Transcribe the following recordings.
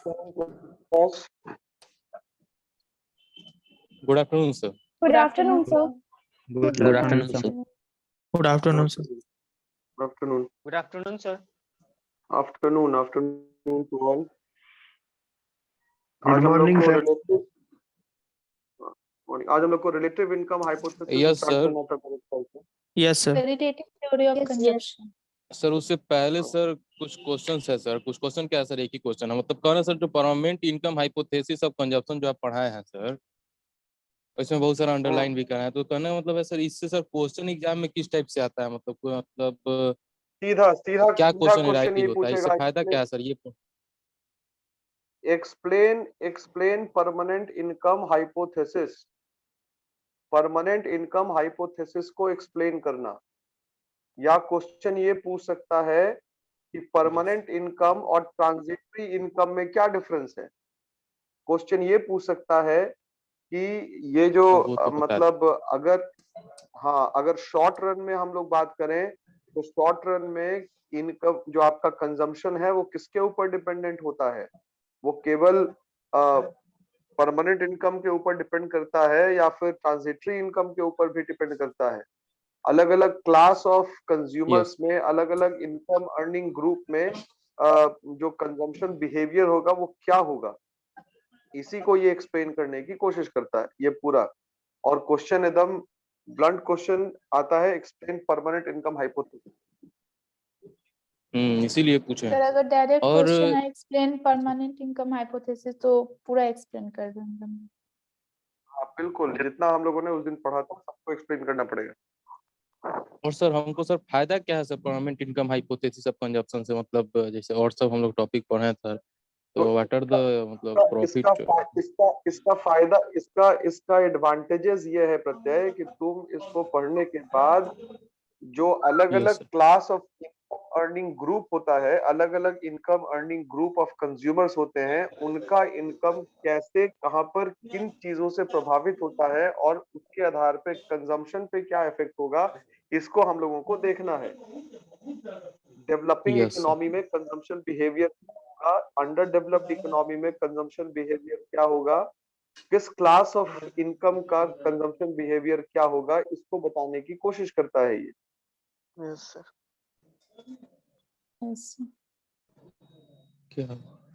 Good afternoon, sir. Good afternoon, sir. Good afternoon, sir. Good afternoon, sir. Afternoon. Good afternoon, sir. Afternoon to all. Good morning, sir. आज हम लोग को relative income hypothesis Yes, start sir. करना था correct. Yes, sir. Qualitative theory of consumption. Sir उससे पहले sir कुछ questions है सर, कुछ क्वेश्चन क्या है सर, एक ही क्वेश्चन है, मतलब कह रहे हैं सर जो permanent income hypothesis of consumption जो आप पढ़ाए हैं सर, इसमें बहुत सारा अंडरलाइन भी करना है, तो कहने का मतलब है सर इससे सर क्वेश्चन एग्जाम में किस टाइप से आता है, मतलब कोई मतलब सीधा क्या क्वेश्चन क्वेश्चन ये होता है, इससे पूछेगा फायदा क्या है सर ये? Explain permanent income hypothesis. Permanent income hypothesis को एक्सप्लेन करना, या क्वेश्चन ये पूछ सकता है कि परमानेंट इनकम और ट्रांजिटरी इनकम में क्या डिफरेंस है। क्वेश्चन ये पूछ सकता है कि ये जो वो तो मतलब अगर शॉर्ट रन में हम लोग बात करें तो शॉर्ट रन में इनकम जो आपका कंजम्पशन है वो किसके ऊपर डिपेंडेंट होता है, वो केवल परमानेंट इनकम के ऊपर डिपेंड करता है या फिर ट्रांजिटरी इनकम के ऊपर भी डिपेंड करता है। अलग अलग क्लास ऑफ कंज्यूमर्स में, अलग अलग इनकम अर्निंग ग्रुप में जो कंजम्पशन बिहेवियर होगा वो क्या होगा, इसी को ये एक्सप्लेन करने की कोशिश करता है ये पूरा। और क्वेश्चन एकदम ब्लंट क्वेश्चन आता है, एक्सप्लेन परमानेंट इनकम हाइपोथेसिस। इसीलिए पूछे सर अगर डायरेक्ट और क्वेश्चन है एक्सप्लेन परमानेंट इनकम हाइपोथेसिस तो पूरा एक्सप्लेन कर दूंगा मैं। हाँ बिल्कुल, जितना हम लोगों ने उस दिन पढ़ा था सबको एक्सप्लेन करना पड़ेगा। और सर हमको सर फायदा क्या है sir permanent income hypothesis of consumption से, मतलब जैसे और सब हम लोग टॉपिक पढ़े हैं सर, तो व्हाट आर द मतलब प्रॉफिट? इसका एडवांटेजेस ये है प्रत्यय कि तुम इसको पढ़ने के बाद जो अलग अलग class of income earning group होता है, अलग अलग income earning group of consumers होते हैं, उनका इनकम कैसे कहां पर किन चीजों से प्रभावित होता है और उसके आधार पे कंजम्पशन पे क्या इफेक्ट होगा, इसको हम लोगों को देखना है। डेवलपिंग इकोनॉमी में कंजम्पशन बिहेवियर क्या होगा, अंडर डेवलप्ड इकोनॉमी में कंजम्पशन बिहेवियर क्या होगा, किस क्लास ऑफ इनकम का कंजम्पशन बिहेवियर क्या होगा, इसको बताने की कोशिश करता है ये। Yes, sir.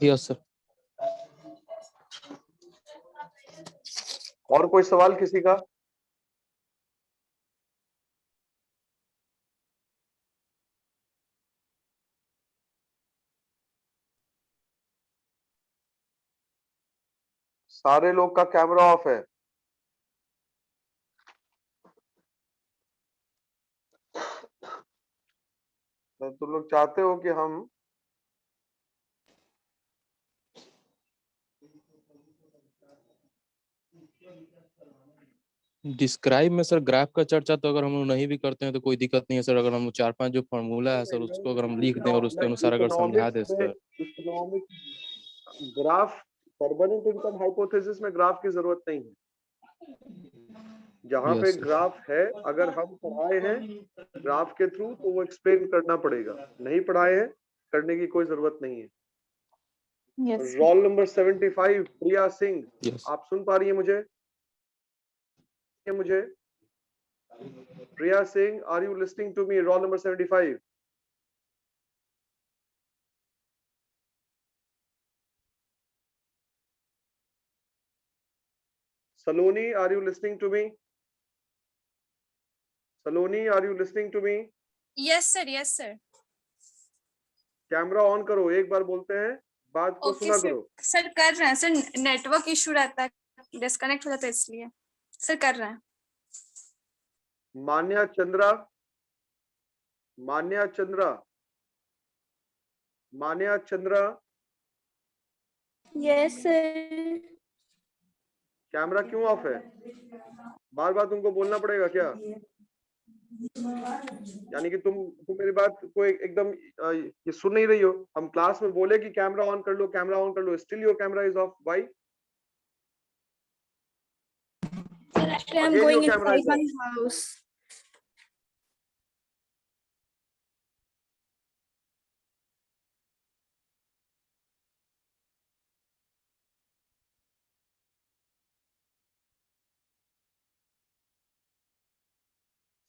Yes sir. और कोई सवाल किसी का? सारे लोग का कैमरा ऑफ है। तो तुम लोग चाहते हो कि हम डिस्क्राइब में सर ग्राफ का चर्चा तो अगर हम लोग नहीं भी करते हैं तो कोई दिक्कत नहीं है सर, अगर हम 4-5 जो फॉर्मूला है सर उसको अगर हम लिख दें और उसके अनुसार अगर समझा दें sir. Economic graph, permanent income hypothesis में ग्राफ की जरूरत नहीं है। जहां पे ग्राफ है अगर हम पढ़ाए हैं ग्राफ के थ्रू तो वो एक्सप्लेन करना पड़ेगा, नहीं पढ़ाए हैं करने की कोई जरूरत नहीं है। रोल नंबर 75 प्रिया सिंह, आप सुन पा रही है मुझे? Priya Singh, are you listening to me? Roll number 75। Saloni, are you listening to me? Saloni, are you listening to me? Yes, sir. Yes, sir. Camera on करो, एक बार बोलते हैं बात को सुना करो। सर कर रहे हैं सर, नेटवर्क इशू रहता है, डिस्कनेक्ट हो जाता है इसलिए सर कर रहे हैं। Manya Chandra, Manya Chandra, Manya Chandra. Yes sir. Camera क्यों ऑफ है? बार बार तुमको बोलना पड़ेगा क्या? यानी कि तुम मेरी बात को एकदम ये सुन नहीं रही हो। हम क्लास में बोले कि कैमरा ऑन कर लो, कैमरा ऑन कर लो, still your camera is off. Why? Sir, actually I'm going inside my house.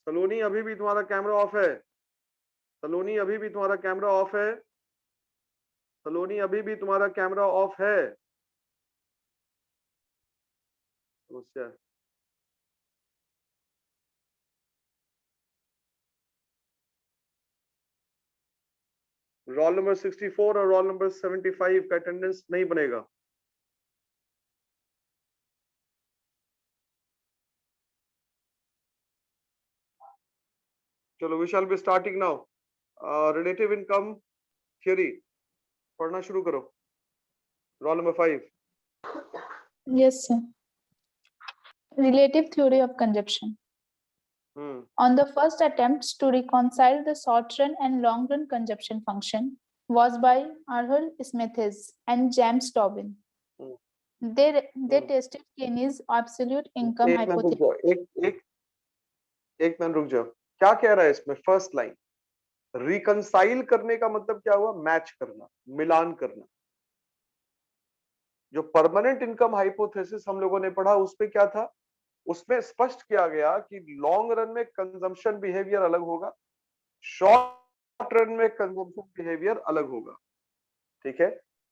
Saloni अभी भी तुम्हारा कैमरा ऑफ है। सलोनी अभी भी तुम्हारा कैमरा ऑफ है। सलोनी अभी भी तुम्हारा कैमरा ऑफ है। समस्या है। रोल नंबर 64 और रोल नंबर 75 का अटेंडेंस नहीं बनेगा। चलो we shall be starting now. Relative income theory पढ़ना शुरू करो। Roll number 5। Yes, sir. Relative theory of consumption. On the first attempts to reconcile the short-run and long-run consumption function was by Arthur Smeathers and James Tobin. They tested Keynes' absolute income एक minute रुक hypothesis. जाओ। एक minute रुक जाओ। क्या कह रहा है इसमें? फर्स्ट लाइन रिकंसाइल करने का मतलब क्या हुआ? मैच करना, मिलान करना। जो परमानेंट इनकम हाइपोथेसिस हम लोगों ने पढ़ा उसपे क्या था? उसमें स्पष्ट किया गया कि लॉन्ग रन में कंजम्पशन बिहेवियर अलग होगा, शॉर्ट रन में कंजम्पशन बिहेवियर अलग होगा। ठीक है,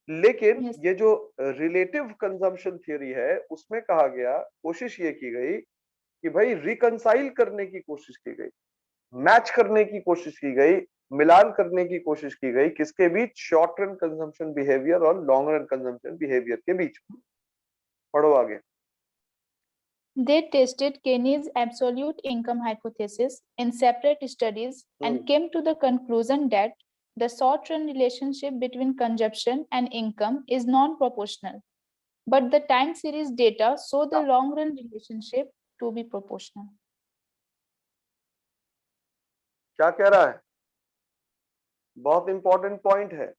लेकिन Yes. ये जो रिलेटिव कंजम्पशन थ्योरी है उसमें कहा गया, कोशिश ये की गई कि भाई रिकंसाइल करने की कोशिश की गई, मैच करने की कोशिश की गई, मिलान करने की कोशिश की गई। किसके बीच? शॉर्ट रन कंजम्पशन बिहेवियर और लॉन्ग रन कंजम्पशन बिहेवियर के बीच। पढ़ो आगे। They tested Keynes' absolute income hypothesis in separate studies and came to the conclusion that the short-run relationship between consumption and income is non-proportional, but the time series data show the long-run relationship to be proportional. क्या कह रहा है? बहुत important point है।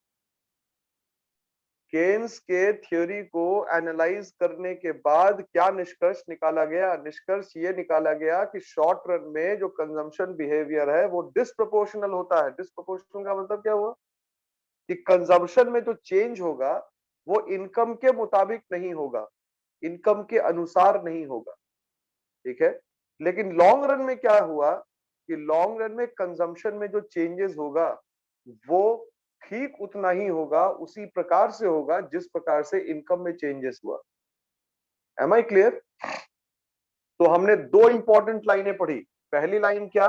Keynes के theory को analyse करने के बाद क्या निष्कर्ष निकाला गया? निष्कर्ष ये निकाला गया कि शॉर्ट रन में जो कंजम्पशन बिहेवियर है वो डिस्प्रोपोर्शनल होता है। डिस्प्रोपोर्शनल का मतलब क्या हुआ? कि कंजम्पशन में जो चेंज होगा वो इनकम के मुताबिक नहीं होगा, इनकम के अनुसार नहीं होगा। ठीक है, लेकिन लॉन्ग रन में क्या हुआ कि लॉन्ग रन में कंजम्पशन में जो चेंजेस होगा वो ठीक उतना ही होगा, उसी प्रकार से होगा जिस प्रकार से इनकम में चेंजेस हुआ। Am I clear? तो हमने दो इंपॉर्टेंट लाइनें पढ़ी। पहली लाइन क्या?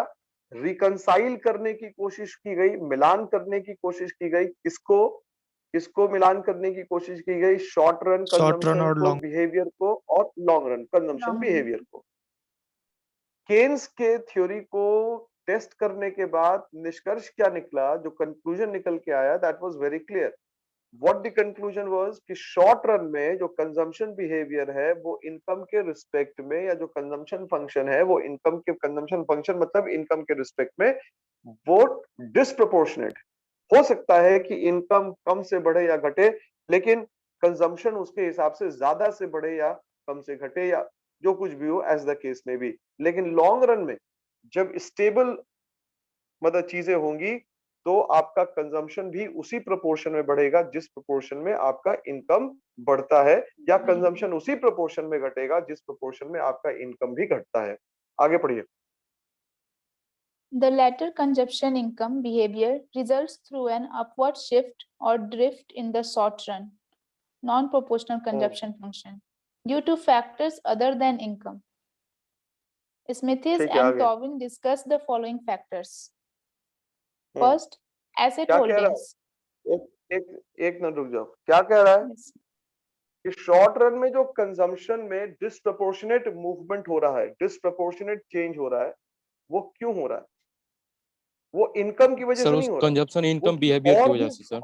रिकंसाइल करने की कोशिश की गई, मिलान करने की कोशिश की गई। किसको मिलान करने की कोशिश की गई? शॉर्ट रन कंजम्पशन और को, long. बिहेवियर को, और long run consumption Long run. Behaviour को। केन्स के थ्योरी को टेस्ट करने के बाद निष्कर्ष क्या निकला? जो कंक्लूजन निकल के आया, that was very clear. What the conclusion was कि शॉर्ट रन में जो कंजम्पशन बिहेवियर है वो इनकम के रिस्पेक्ट में, या जो कंजम्पशन फंक्शन है वो इनकम के, कंजम्पशन फंक्शन मतलब इनकम के रिस्पेक्ट में, वो डिस्प्रोपोर्शनेट। हो सकता है कि इनकम कम से बढ़े या घटे, लेकिन कंजम्पशन उसके हिसाब से ज्यादा से बढ़े या कम से घटे, या जो कुछ भी हो, एज द केस में भी। लेकिन लॉन्ग रन में जब स्टेबल मतलब चीजें होंगी तो आपका कंजम्पशन भी उसी प्रोपोर्शन में बढ़ेगा जिस प्रोपोर्शन में आपका इनकम बढ़ता है, या कंजम्पशन उसी प्रोपोर्शन में घटेगा जिस प्रोपोर्शन में आपका इनकम भी घटता है। आगे पढ़िए। The latter consumption income behavior results through an upward shift or drift in the short run, non-proportional consumption function due to factors other than income. Smeathers ठीक है, and आगे। Tobin discuss the following factors. Hmm, First, asset क्या कह रहा holdings. है? एक minute रुक जाओ। क्या कह रहा है Yes. कि शॉर्ट रन में जो कंजम्पशन में डिस्प्रोपोर्शनेट मूवमेंट हो रहा है, डिस्प्रोपोर्शनेट चेंज हो रहा है, वो क्यों हो रहा है? वो इनकम की वजह सर से उस नहीं हो रहा, कंजप्शन वो इनकम कुछ बिहेवियर की और वजह भी, से सर।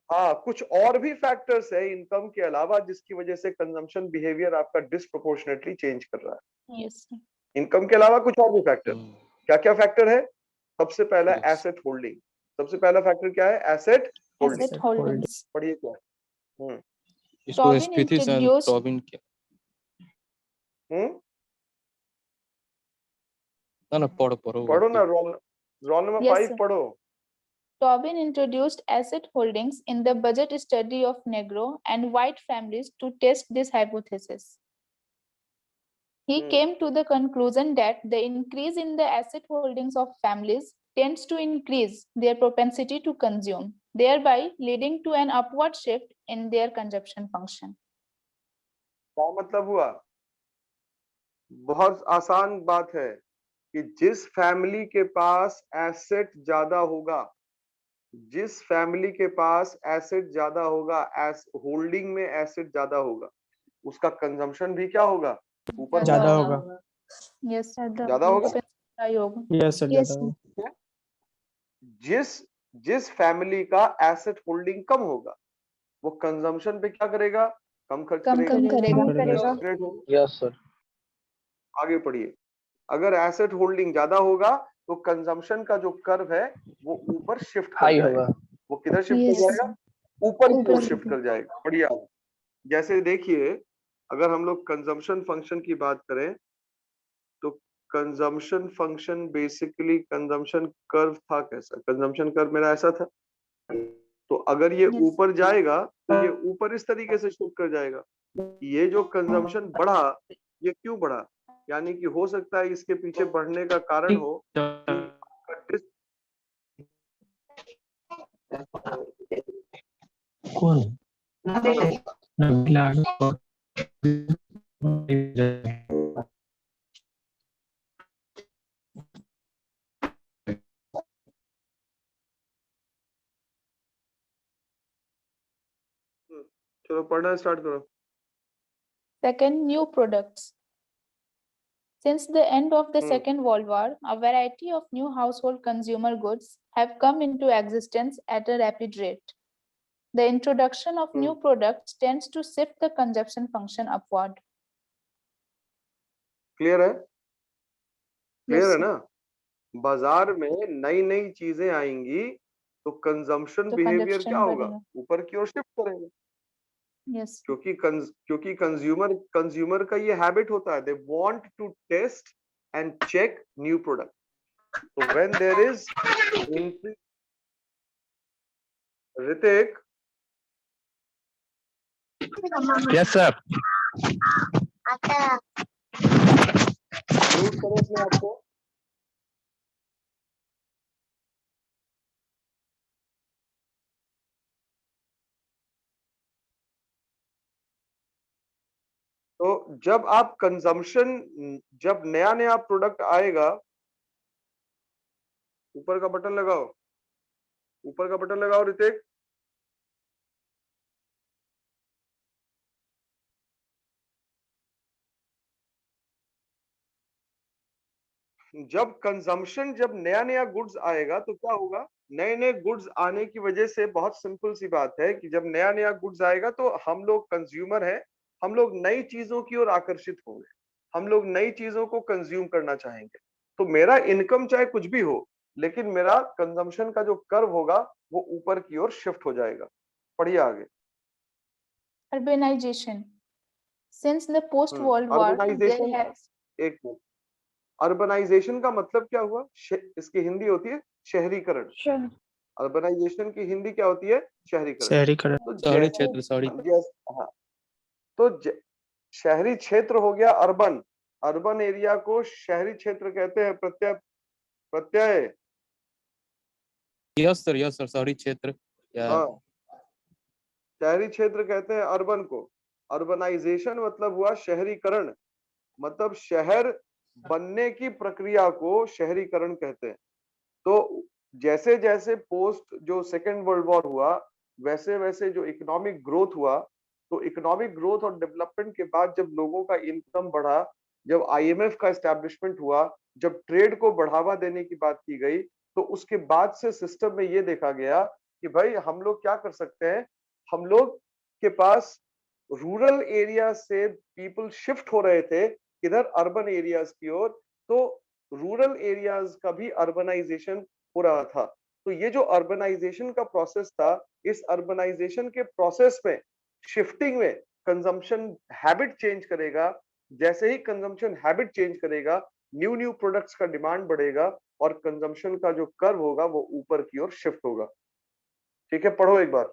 हाँ, कुछ और भी फैक्टर्स है इनकम के अलावा जिसकी वजह से कंजम्पशन बिहेवियर आपका डिस्प्रोपोर्शनेटली चेंज कर रहा है। Yes. इनकम के अलावा कुछ और भी फैक्टर। क्या क्या फैक्टर है? सबसे पहला Yes. Asset holding. सबसे पहला फैक्टर क्या है? Asset holding. Asset holdings. पढ़िए क्या? इसको Tobin स्पीथिस एंड introduced टॉबिन क्या? ना पढ़ो पढ़ो ना, रोल नंबर Yes, 5 sir. पढ़ो। Tobin introduced asset holdings in the budget study of Negro and white families to test this hypothesis. He came to the conclusion that the increase in the asset holdings of families tends to increase their propensity to consume, thereby leading to an upward shift in their consumption function. क्या मतलब हुआ? बहुत आसान बात है कि जिस family के पास एसेट ज्यादा होगा, जिस फैमिली के पास एसेट ज्यादा होगा, एस होल्डिंग में एसेट ज्यादा होगा, उसका कंजम्पशन भी क्या होगा? ऊपर ज्यादा होगा। Yes, ज्यादा होगा। यस सर, ज्यादा होगा। जिस फैमिली का एसेट होल्डिंग कम होगा, वो कंजम्पशन पे क्या करेगा? कम खर्च करेगा। Yes sir. आगे पढ़िए। अगर एसेट होल्डिंग ज्यादा होगा तो कंजम्पशन का जो कर्व है वो ऊपर शिफ्ट कर हाई जाएगा। होगा। वो किधर शिफ्ट कर जाएगा? ऊपर की ओर शिफ्ट कर जाएगा। बढ़िया। जैसे देखिए, अगर हम लोग कंजम्पशन फंक्शन की बात करें तो consumption function basically consumption curve था कैसा? कंजम्पशन कर्व मेरा ऐसा था। तो अगर ये Yes. ऊपर जाएगा तो ये ऊपर इस तरीके से शिफ्ट कर जाएगा। ये जो कंजम्पशन बढ़ा, ये क्यों बढ़ा? यानी कि हो सकता है इसके पीछे बढ़ने का कारण हो कौन? चलो पढ़ना स्टार्ट करो। Second, new products. Since the end of the Second World War, a variety of new household consumer goods have come into existence at a rapid rate. The introduction of new products tends to shift the consumption function upward. Clear है? Clear Yes, है sir. ना? बाजार में नई नई चीजें आएंगी तो कंजम्पशन तो बिहेवियर consumption क्या होगा? बढ़ेगा। ऊपर की ओर शिफ्ट करेगा। Yes. क्योंकि कंज्यूमर का ये हैबिट होता है, they want to taste and check new product. तो when there is Hrithik, yes sir. Mute करो अपने आप को। तो जब आप कंजम्पशन, जब नया नया प्रोडक्ट आएगा, ऊपर का बटन लगाओ, ऊपर का बटन लगाओ ऋतिक। जब कंजम्पशन, जब नया नया गुड्स आएगा तो क्या होगा? नए नए गुड्स आने की वजह से बहुत सिंपल सी बात है कि जब नया नया गुड्स आएगा तो हम लोग कंज्यूमर हैं, हम लोग नई चीजों की ओर आकर्षित होंगे, हम लोग नई चीजों को कंज्यूम करना चाहेंगे। तो मेरा इनकम चाहे कुछ भी हो, लेकिन मेरा कंजम्पशन का जो कर्व होगा वो ऊपर की ओर शिफ्ट हो जाएगा। पढ़िए आगे। Urbanization. Since the post-World War, there urbanisation, has एक मिनट, अर्बनाइजेशन का मतलब क्या हुआ? इसकी हिंदी होती है शहरीकरण। अर्बनाइजेशन की हिंदी क्या होती है? शहरीकरण। शहरीकरण। तो शहरी क्षेत्र, सॉरी। हाँ, तो शहरी क्षेत्र हो गया अर्बन। अर्बन एरिया को शहरी क्षेत्र कहते हैं। प्रत्यय यस सर, शहरी क्षेत्र। हाँ, शहरी क्षेत्र कहते हैं अर्बन को। अर्बनाइजेशन मतलब हुआ शहरीकरण, मतलब शहर बनने की प्रक्रिया को शहरीकरण कहते हैं। तो जैसे जैसे पोस्ट जो सेकेंड वर्ल्ड वॉर हुआ, वैसे वैसे जो इकोनॉमिक ग्रोथ हुआ, तो इकोनॉमिक ग्रोथ और डेवलपमेंट के बाद जब लोगों का इनकम बढ़ा, जब आईएमएफ का एस्टैब्लिशमेंट हुआ, जब ट्रेड को बढ़ावा देने की बात की गई, तो उसके बाद से सिस्टम में ये देखा गया कि भाई हम लोग क्या कर सकते हैं। हम लोग के पास रूरल एरिया से पीपल शिफ्ट हो रहे थे इधर अर्बन एरियाज की ओर, तो रूरल एरियाज का भी अर्बनाइजेशन हो रहा था। तो ये जो अर्बनाइजेशन का प्रोसेस था, इस अर्बनाइजेशन के प्रोसेस में, शिफ्टिंग में कंजम्पशन हैबिट चेंज करेगा। जैसे ही कंजम्पशन हैबिट चेंज करेगा, न्यू न्यू प्रोडक्ट्स का डिमांड बढ़ेगा और कंजम्पशन का जो कर्व होगा वो ऊपर की ओर शिफ्ट होगा। ठीक है, पढ़ो एक बार।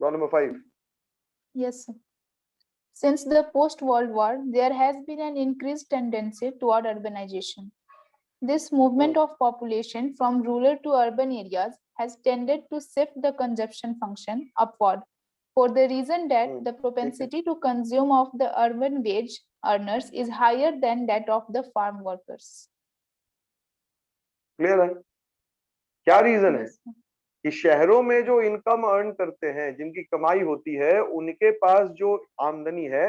Roll number 5। Yes, sir. Since the post-World War, there has been an increased tendency toward urbanization. This movement of population from rural to urban areas has tended to shift the consumption function upward, for the reason that the propensity to consume of the urban wage earners is higher than that of the farm workers. Clear है? क्या reason है कि शहरों में जो income earn करते हैं, जिनकी कमाई होती है, उनके पास जो आमदनी है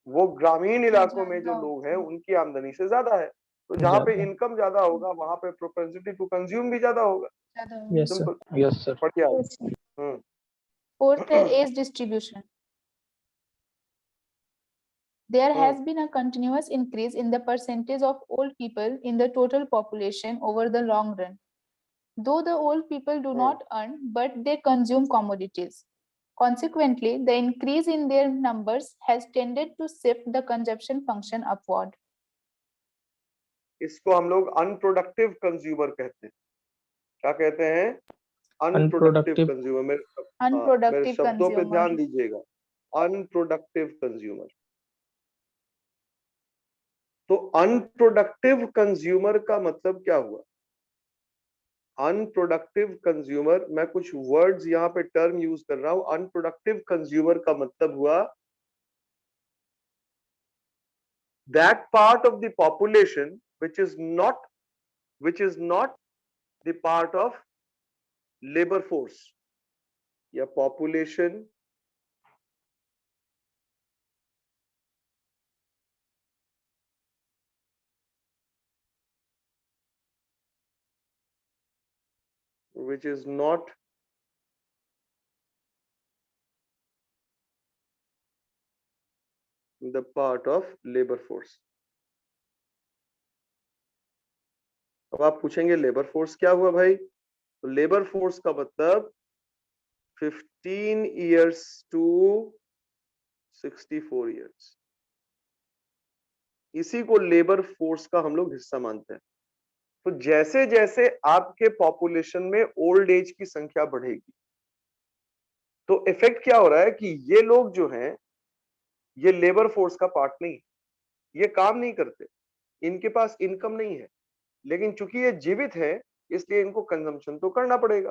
वो ग्रामीण इलाकों में जो लोग हैं उनकी आमदनी से ज्यादा है। तो जहाँ पे इनकम ज्यादा होगा वहां पे प्रोपेंसिटी टू कंज्यूम भी ज्यादा होगा। Yes, sir. Yes, sir. बढ़िया। Fourth, age distribution. There has been a continuous increase in the percentage of old people in the total population over the long run. Though the old people do not earn, but they consume commodities. Consequently, the increase in their numbers has tended to shift the consumption function upward. इसको हम लोग unproductive consumer कहते हैं। क्या कहते हैं? Unproductive Unproductive. Consumer. मेरे Unproductive शब्दों पे consumer. ध्यान दीजिएगा। Unproductive consumer. तो अनप्रोडक्टिव कंज्यूमर का मतलब क्या हुआ? अनप्रोडक्टिव कंज्यूमर, मैं कुछ वर्ड्स यहाँ पे टर्म यूज कर रहा हूं। अनप्रोडक्टिव कंज्यूमर का मतलब हुआ that part of the population which is not the part of labor force या population which is not the part of labor force। अब आप पूछेंगे लेबर फोर्स क्या हुआ भाई? तो लेबर फोर्स का मतलब 15 years to 64 years, इसी को लेबर फोर्स का हम लोग हिस्सा मानते हैं। तो जैसे जैसे आपके पॉपुलेशन में ओल्ड एज की संख्या बढ़ेगी तो इफेक्ट क्या हो रहा है कि ये लोग जो हैं ये लेबर फोर्स का पार्ट नहीं, ये काम नहीं करते, इनके पास इनकम नहीं है, लेकिन चूंकि ये जीवित है इसलिए इनको कंजम्पशन तो करना पड़ेगा।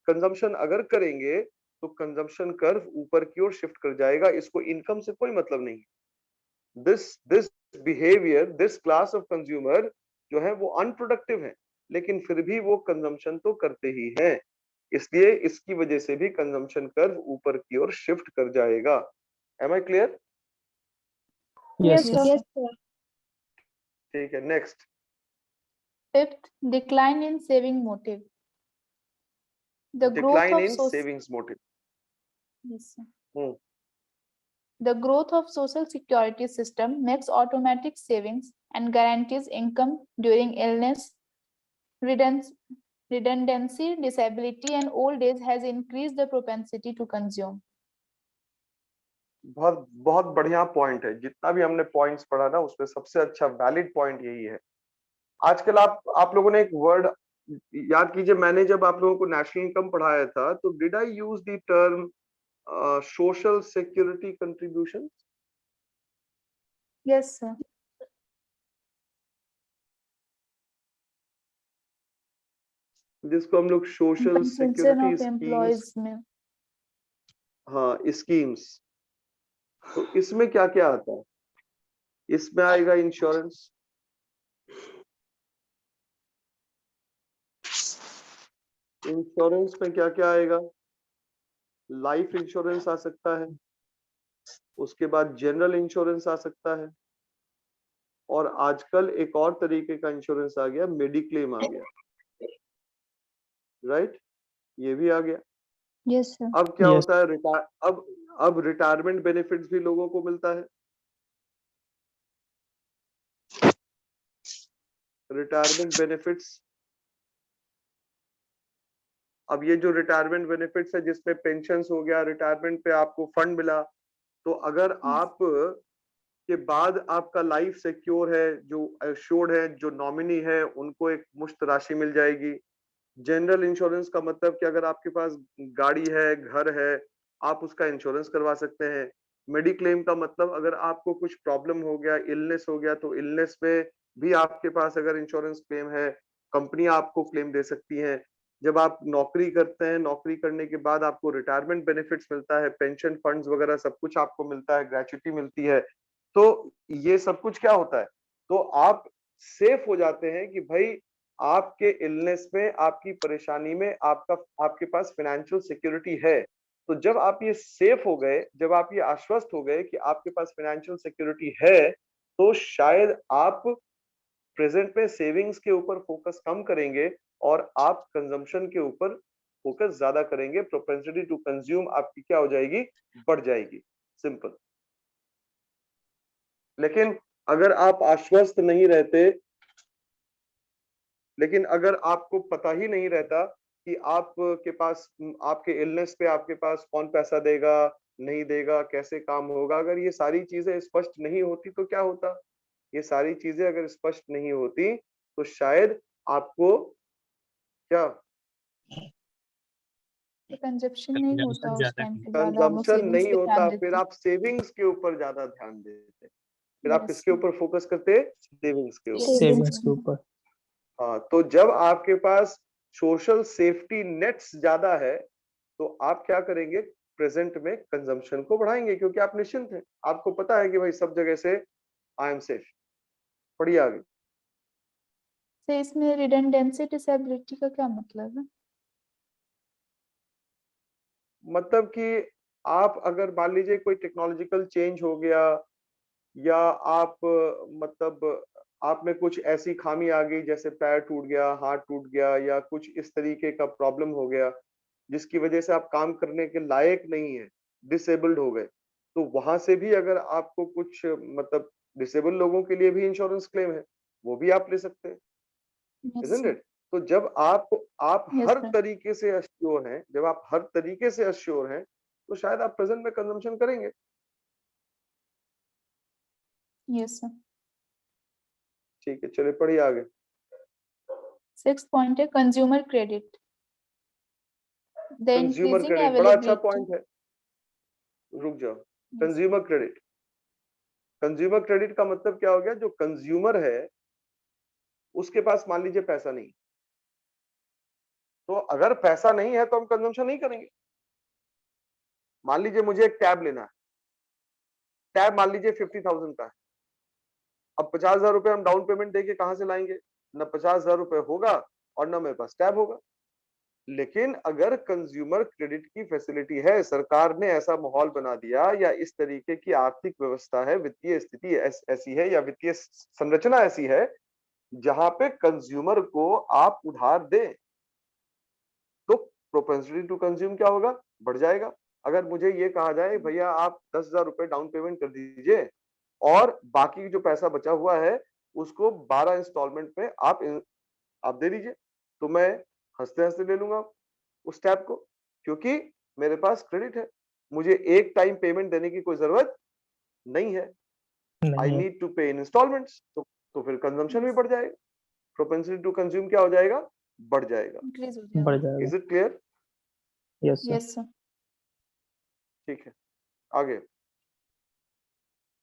कंजम्पशन अगर करेंगे तो कंजम्पशन कर्व ऊपर की ओर शिफ्ट कर जाएगा, इसको इनकम से कोई मतलब नहीं। This behaviour, this class of consumer जो है वो अनप्रोडक्टिव है, लेकिन फिर भी वो कंजम्पशन तो करते ही हैं, इसलिए इसकी वजह से भी कंजम्पशन कर्व ऊपर की ओर शिफ्ट कर जाएगा। Am I clear? Yes, sir. Yes, sir. ठीक है, next. Fifth, decline in saving motive. The growth decline of in savings motive. Yes, sir. The growth of social security system makes automatic savings and guarantees income during illness, redundancy, disability, and old age has increased the propensity to consume. बहुत बहुत बढ़िया point है। जितना भी हमने points पढ़ा ना उसमें सबसे अच्छा वैलिड पॉइंट यही है। आजकल आप लोगों ने एक वर्ड याद कीजिए, मैंने जब आप लोगों को नेशनल इनकम पढ़ाया था तो did I use the term social security contribution? Yes, sir. जिसको हम लोग social Compensation security of employees में. हाँ, स्कीम्स। तो इसमें क्या क्या आता है? इसमें आएगा इंश्योरेंस, इंश्योरेंस में क्या क्या आएगा? लाइफ इंश्योरेंस आ सकता है, उसके बाद जनरल इंश्योरेंस आ सकता है, और आजकल एक और तरीके का इंश्योरेंस आ गया, मेडिक्लेम आ गया, राइट? ये भी आ गया। Yes, sir. अब क्या Yes. होता है? अब रिटायरमेंट बेनिफिट्स भी लोगों को मिलता है। रिटायरमेंट बेनिफिट्स, अब ये जो रिटायरमेंट बेनिफिट्स है जिसमें पेंशन्स हो गया, रिटायरमेंट पे आपको फंड मिला, तो अगर आप के बाद आपका लाइफ सिक्योर है, जो एश्योर्ड है, जो नॉमिनी है, उनको एक मुश्त राशि मिल जाएगी। जनरल इंश्योरेंस का मतलब कि अगर आपके पास गाड़ी है, घर है, आप उसका इंश्योरेंस करवा सकते हैं। मेडिक्लेम का मतलब अगर आपको कुछ प्रॉब्लम हो गया, इलनेस हो गया, तो इलनेस में भी आपके पास अगर इंश्योरेंस क्लेम है, कंपनी आपको क्लेम दे सकती है। जब आप नौकरी करते हैं, नौकरी करने के बाद आपको रिटायरमेंट बेनिफिट्स मिलता है, पेंशन फंड्स वगैरह सब कुछ आपको मिलता है, ग्रेच्युटी मिलती है। तो ये सब कुछ क्या होता है, तो आप सेफ हो जाते हैं कि भाई आपके इलनेस में, आपकी परेशानी में आपके पास फाइनेंशियल सिक्योरिटी है। तो जब आप ये सेफ हो गए, जब आप ये आश्वस्त हो गए कि आपके पास फाइनेंशियल सिक्योरिटी है, तो शायद आप प्रेजेंट में सेविंग्स के ऊपर फोकस कम करेंगे और आप कंजम्पशन के ऊपर फोकस ज्यादा करेंगे। प्रोपेंसिटी टू कंज्यूम आपकी क्या हो जाएगी, बढ़ जाएगी। सिंपल। लेकिन अगर आप आश्वस्त नहीं रहते, लेकिन अगर आपको पता ही नहीं रहता कि आपके पास, आपके इलनेस पे आपके पास कौन पैसा देगा, नहीं देगा, कैसे काम होगा, अगर ये सारी चीजें स्पष्ट नहीं होती तो क्या होता, ये सारी चीजें अगर स्पष्ट नहीं होती तो शायद आपको क्या, कंजप्शन नहीं होता उस टाइम पे, ज्यादा आप लोग कंजम्पशन सेविंग्स नहीं पे ध्यान होता, फिर देते। आप सेविंग्स के ऊपर ज्यादा ध्यान देते, फिर आप Yes, किसके ऊपर फोकस करते, सेविंग्स के ऊपर। सेविंग्स के ऊपर। हाँ, तो जब आपके पास सोशल सेफ्टी नेट्स ज्यादा है तो आप क्या करेंगे, प्रेजेंट में कंजम्पशन को बढ़ाएंगे, क्योंकि आप निश्चिंत हैं, आपको पता है कि भाई सब जगह से आई एम सेफ। बढ़िया। आगे तो इसमें रिडंडेंसी डिसेबिलिटी का क्या मतलब है? मतलब कि आप अगर मान लीजिए कोई टेक्नोलॉजिकल चेंज हो गया, या आप मतलब आप में कुछ ऐसी खामी आ गई, जैसे पैर टूट गया, हाथ टूट गया, या कुछ इस तरीके का प्रॉब्लम हो गया जिसकी वजह से आप काम करने के लायक नहीं है, डिसेबल्ड हो गए, तो वहां से भी अगर आपको कुछ मतलब, डिसेबल लोगों के लिए भी इंश्योरेंस क्लेम है, वो भी आप ले सकते हैं, Yes, isn't sir. it? तो जब आप Yes, हर sir. तरीके से अश्योर हैं, जब आप हर तरीके से अश्योर हैं, तो शायद आप प्रेजेंट में कंजम्पशन करेंगे। Yes, sir. ठीक है, चलिए पढ़िए आगे। 6th point है consumer credit. The consumer increasing credit बड़ा अच्छा availability. पॉइंट है, रुक जाओ। कंज्यूमर क्रेडिट, कंज्यूमर क्रेडिट का मतलब क्या हो गया, जो कंज्यूमर है उसके पास मान लीजिए पैसा नहीं, तो अगर पैसा नहीं है तो हम कंजम्पशन नहीं करेंगे। मान लीजिए मुझे एक टैब लेना है, टैब मान लीजिए 50,000 का है, अब 50,000 रुपए हम डाउन पेमेंट देके कहां से लाएंगे, न 50,000 रुपए होगा और न मेरे पास टैब होगा। लेकिन अगर कंज्यूमर क्रेडिट की फैसिलिटी है, सरकार ने ऐसा माहौल बना दिया, या इस तरीके की आर्थिक व्यवस्था है, वित्तीय स्थिति ऐसी है, या वित्तीय संरचना ऐसी है जहां पे कंज्यूमर को आप उधार दें, तो प्रोपेंसिटी टू कंज्यूम क्या होगा, बढ़ जाएगा। अगर मुझे ये कहा जाए भैया आप 10,000 रुपए डाउन पेमेंट कर दीजिए और बाकी जो पैसा बचा हुआ है उसको 12 इंस्टॉलमेंट में आप दे दीजिए, तो मैं हंसते हंसते ले लूंगा उस टैब को, क्योंकि मेरे पास क्रेडिट है, मुझे एक टाइम पेमेंट देने की कोई जरूरत नहीं है। आई नहीं है। नीड टू पे इन इंस्टॉलमेंट्स, तो फिर कंजम्पशन भी बढ़ जाएगा, प्रोपेंसिटी टू कंज्यूम क्या हो जाएगा, बढ़ जाएगा। Increase हो बढ़ जाएगा. जाएगा। Is it clear? Yes sir. Yes, sir. ठीक है, आगे।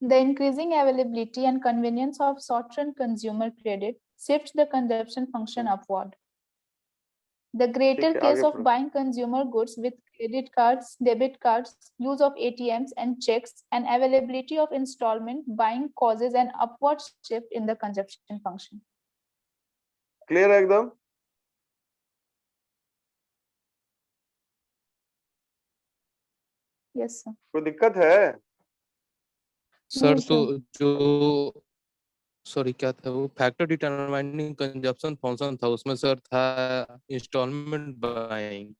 The increasing availability and convenience of short-run consumer credit shifts the consumption function upward. The greater ठीक है, case आगे of पढ़ो। buying consumer goods with credit cards, debit cards, use of ATMs and checks, and availability of installment buying causes an upward shift in the consumption function. Clear है एकदम? Yes, sir. कोई दिक्कत है? Sir नहीं, तो sir. जो sorry क्या था वो, फैक्टर डिटरमाइनिंग कंजप्शन फंक्शन था, उसमें सर था इंस्टॉलमेंट बाइंग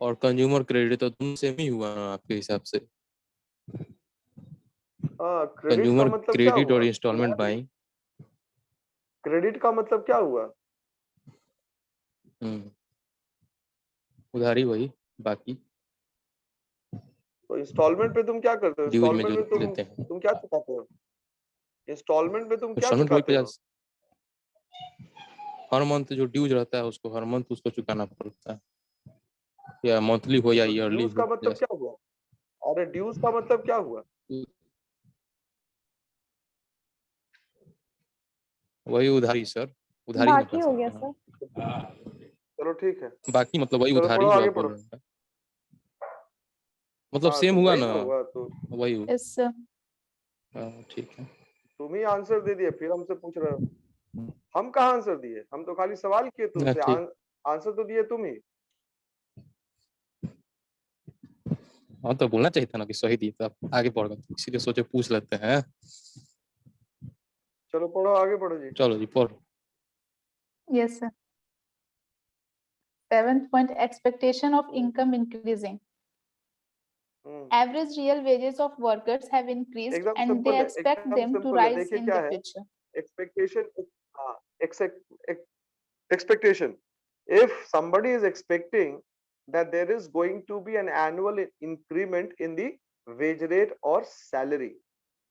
और कंज्यूमर क्रेडिट, तो तुम सेम ही हुआ ना आपके हिसाब से? क्रेडिट का कंज्यूमर मतलब क्या क्रेडिट और हुआ, इंस्टॉलमेंट बाइंग। क्रेडिट का मतलब क्या हुआ? उधारी वही, बाकी तो इंस्टॉलमेंट पे तुम क्या करते हो, ड्यूज में इंस्टॉलमेंट जो में तुम लेते हैं। तुम क्या चुकाते हो, इंस्टॉलमेंट में तुम क्या इंस्टॉलमेंट वही चुकाते हो? 50 हर मंथ जो ड्यूज रहता है उसको हर मंथ उसको चुकाना पड़ता है, या मंथली हो या तो ईयरली ड्यूज का हो मतलब जैसे। क्या हुआ, और reduce का मतलब क्या हुआ? वही उधारी सर, उधारी बाकी मतलब हो गया सकते सर। हैं। चलो ठीक है, बाकी मतलब वही चलो उधारी पढ़ो जो आगे आप बोल पढ़ो। रहे हैं, मतलब हाँ सेम तो हुआ वही ना, तो हुआ, तो वही यस सर। ठीक है। तुम ही आंसर दे दिए फिर हमसे पूछ रहे हो। हम कहाँ आंसर दिए? हम तो खाली सवाल किए तुमसे, ठीक, आंसर तो दिए तुम ही। हाँ तो बोलना चाहिए था ना कि सही दी, तो आप आगे पढ़ गए, इसीलिए सोचे पूछ लेते हैं। चलो पढ़ो आगे पढ़ो जी। चलो जी पढ़ो। Yes, sir. Seventh point, expectation of income increasing. Average real wages of workers have increased एकदम and सिंपल they है, expect एकदम them to सिंपल है। rise देखिए in क्या the है future. एक्सपेक्टेशन। हाँ, expectation. If somebody is expecting that there is going to be an annual increment in the wage rate or salary,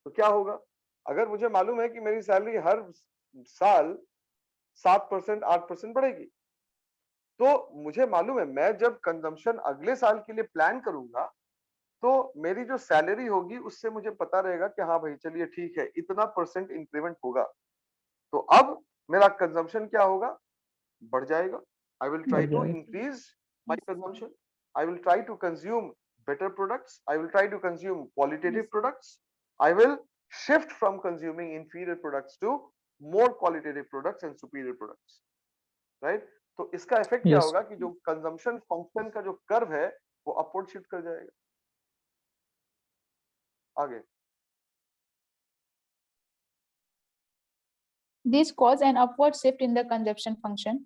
तो क्या होगा? अगर मुझे मालूम है कि मेरी सैलरी हर साल 7% 8% बढ़ेगी, तो मुझे मालूम है मैं जब कंजम्पशन अगले साल के लिए प्लान करूंगा, तो मेरी जो सैलरी होगी उससे मुझे पता रहेगा कि हाँ भाई चलिए ठीक है, इतना परसेंट इंक्रीमेंट होगा। तो अब मेरा कंजम्पशन क्या होगा? बढ़ जाएगा। I will try बढ़ to जाएगा। increase my consumption. I will try to consume better products. I will try to consume qualitative products. I will shift from consuming inferior products to more qualitative products and superior products. Right? तो इसका effect क्या Yes. होगा कि जो consumption function का जो curve है वो अपवर्ड शिफ्ट कर जाएगा। आगे These cause an upward shift in the consumption function.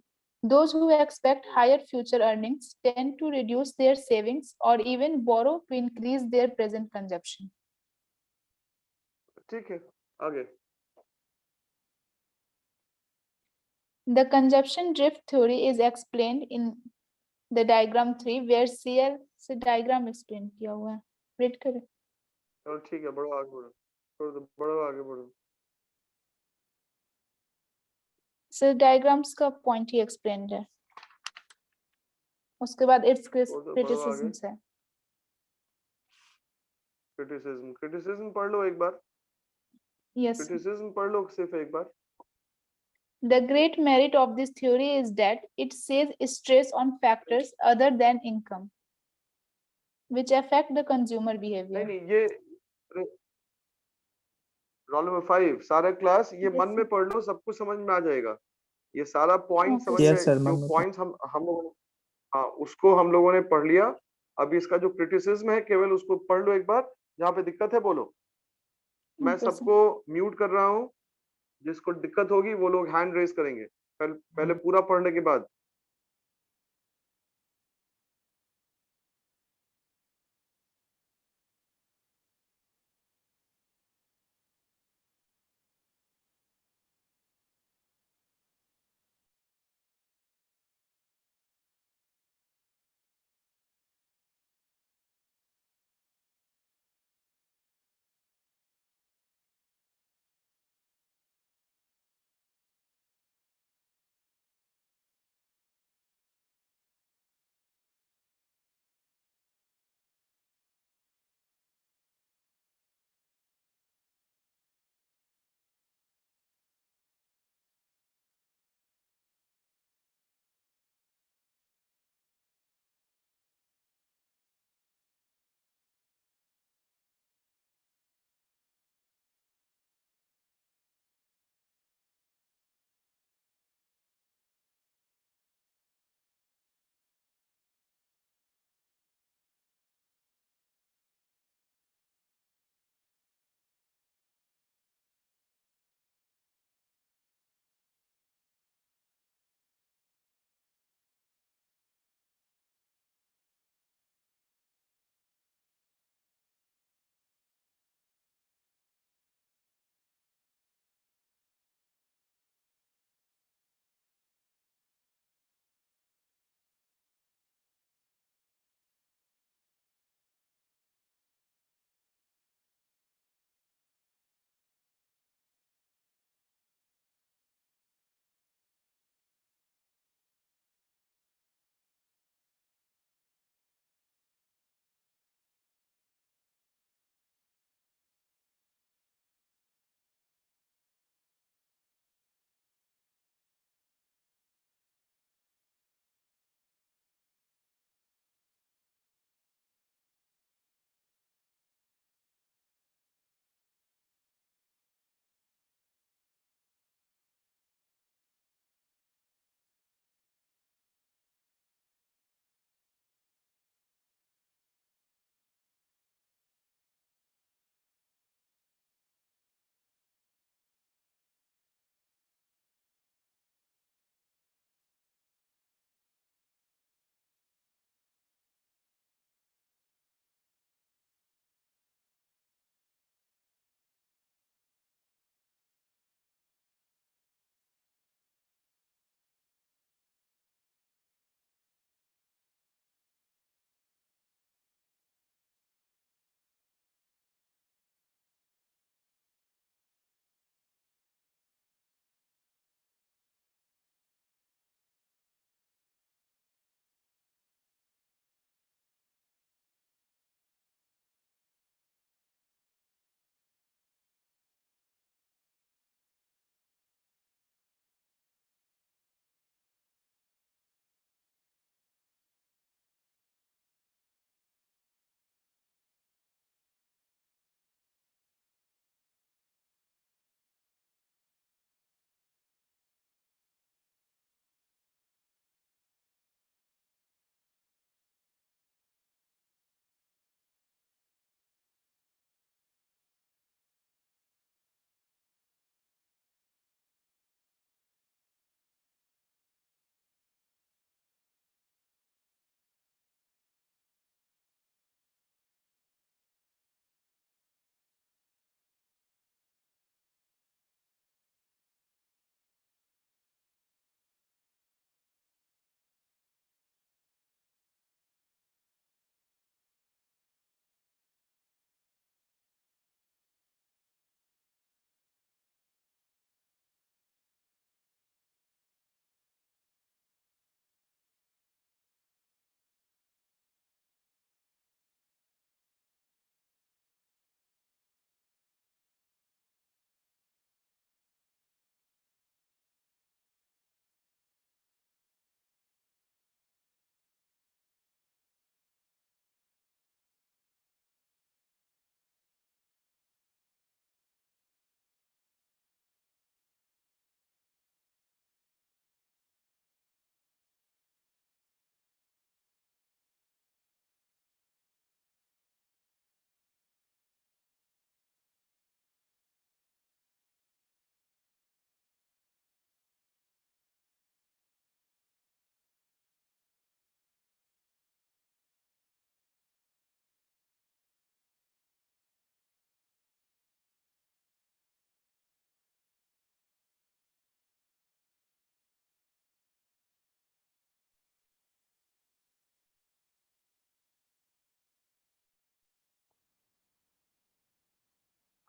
Those who expect higher future earnings tend to reduce their savings or even borrow to increase their present consumption. ठीक है, आगे The consumption drift theory is explained in the diagram 3 where CL से diagram explain किया हुआ है. Read करें. चलो ठीक है, बढ़ो आगे बढ़ो, बढ़ो आगे बढ़ो। So diagrams का point ही explained है. उसके बाद its बढ़ो आगे। criticisms है. क्रिटिसिज्म पढ़ लो एक बार। Yes. क्रिटिसिज्म पढ़ लो सिर्फ एक बार। The great merit of this theory is that it says stress on factors other than income, which affect the consumer behavior. नहीं ये रोल नंबर 5 सारा क्लास ये Yes, मन में sir. पढ़ लो, सब कुछ समझ में आ जाएगा। ये सारा पॉइंट Okay, समझ sir. Yes, में, sir. जो मन में पॉइंट्स हम लोगों हाँ उसको हम लोगों ने पढ़ लिया। अब इसका जो क्रिटिसिज्म है केवल उसको पढ़ लो एक बार। जहाँ पे दिक्कत है बोलो। मैं Okay, sir. सबको म्यूट कर रहा हूँ, जिसको दिक्कत होगी वो लोग हैंड रेज करेंगे पहले पूरा पढ़ने के बाद।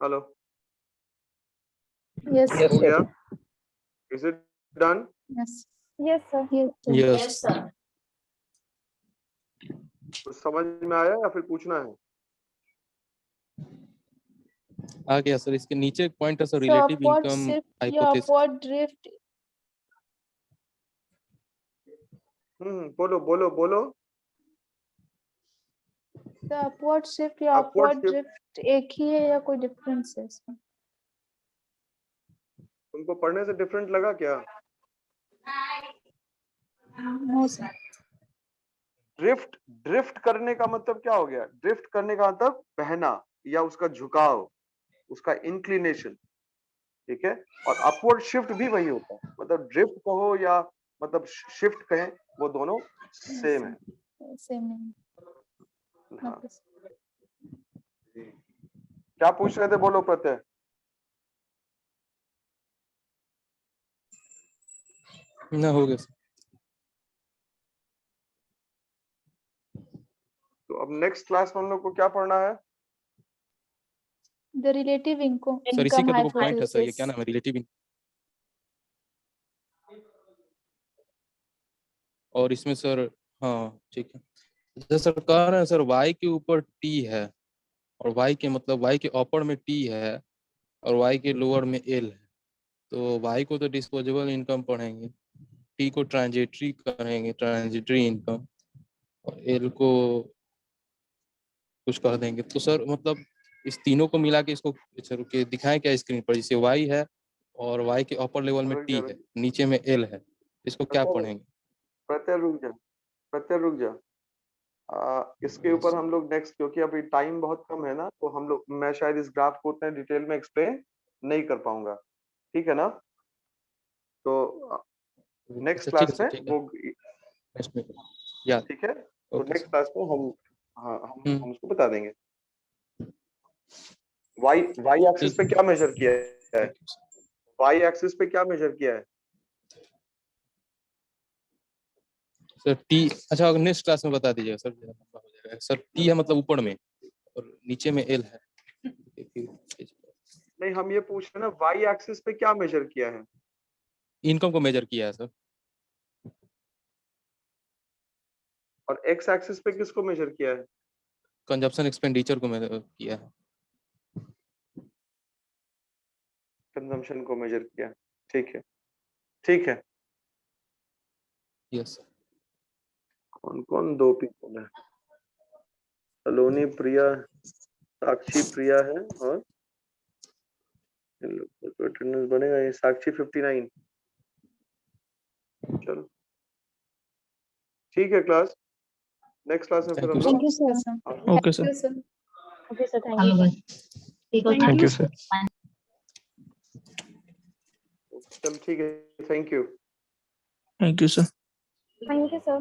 Hello, Yes. Yes, हो sir. गया? Is it done? Yes. Yes, sir. Yes. Yes कुछ समझ में आया या फिर पूछना है? आ गया सर। इसके नीचे एक पॉइंट है sir, So relative upward income shift या हाइपोथेसिस। upward drift. बोलो बोलो बोलो। The upward shift या Upward upward shift- drift एक ही है या कोई difference है इसमें? तुमको पढ़ने से डिफरेंट लगा क्या? No sir. ड्रिफ्ट करने का मतलब क्या हो गया? ड्रिफ्ट करने का मतलब बहना या उसका झुकाव, उसका इंक्लिनेशन, ठीक है। और अपवर्ड शिफ्ट भी वही होता है, मतलब ड्रिफ्ट कहो या मतलब शिफ्ट कहें, वो दोनों सेम है। Same name. हाँ, Okay, sir. क्या पूछ रहे थे? बोलो प्रत्यय। ना हो गया सर। तो अब नेक्स्ट क्लास में हम लोग को क्या पढ़ना है? The relative income सर इसी income का तो पॉइंट है सर, ये hypothesis. क्या नाम है, रिलेटिव। और इसमें सर, हाँ ठीक है, जैसे सर कह रहे हैं सर y के ऊपर t है, और y के मतलब y के अपर में t है और y के लोअर में l है। तो y को तो डिस्पोजेबल इनकम पढ़ेंगे, t को ट्रांजिटरी करेंगे, ट्रांजिटरी इनकम, और l को कुछ कह देंगे। तो सर मतलब इस तीनों को मिला के इसको सर के दिखाएं क्या स्क्रीन पर? जैसे y है और y के अपर लेवल में t है, नीचे में l है, इसको क्या पढ़ेंगे? प्रत्यय रुक जा, प्रत्यय रुक जा। इसके ऊपर हम लोग नेक्स्ट, क्योंकि अभी टाइम बहुत कम है ना, तो हम लोग, मैं शायद इस ग्राफ को उतने डिटेल में एक्सप्लेन नहीं कर पाऊंगा, ठीक है ना? तो नेक्स्ट अच्छा, ठीक है क्लास सर, में ठीक है, वो, नेक्स्ट में याद। ठीक है, तो ओके नेक्स्ट सर। क्लास में हम, हाँ हम्म। हम उसको बता देंगे। वाई एक्सिस पे क्या मेजर किया है? वाई एक्सिस पे क्या मेजर किया है? सर टी, अच्छा नेक्स्ट क्लास में बता दीजिएगा सर, ज़्यादा लंबा हो जाएगा। सर टी है मतलब ऊपर में और नीचे में एल है। नहीं, हम ये पूछ रहे हैं ना, वाई एक्सिस पे क्या मेजर किया है? इनकम को मेजर किया है सर। और एक्स एक्सिस पे किसको मेजर किया है? कंजप्शन एक्सपेंडिचर को मेजर किया है। कंजम्पशन को मेजर किया, ठीक है, ठीक है। Yes sir. कौन कौन दो पीपल है? सलोनी प्रिया, साक्षी प्रिया है, और इन लोग को तो अटेंडेंस बनेगा। ये साक्षी 59। चलो ठीक है क्लास, नेक्स्ट क्लास में फिर हम Thank you, लोग, sir. Okay, sir. Yes, sir. Okay, sir. Thank you, sir. Thank you, sir. चल ठीक है, thank you. Thank you, sir. Thank you, sir.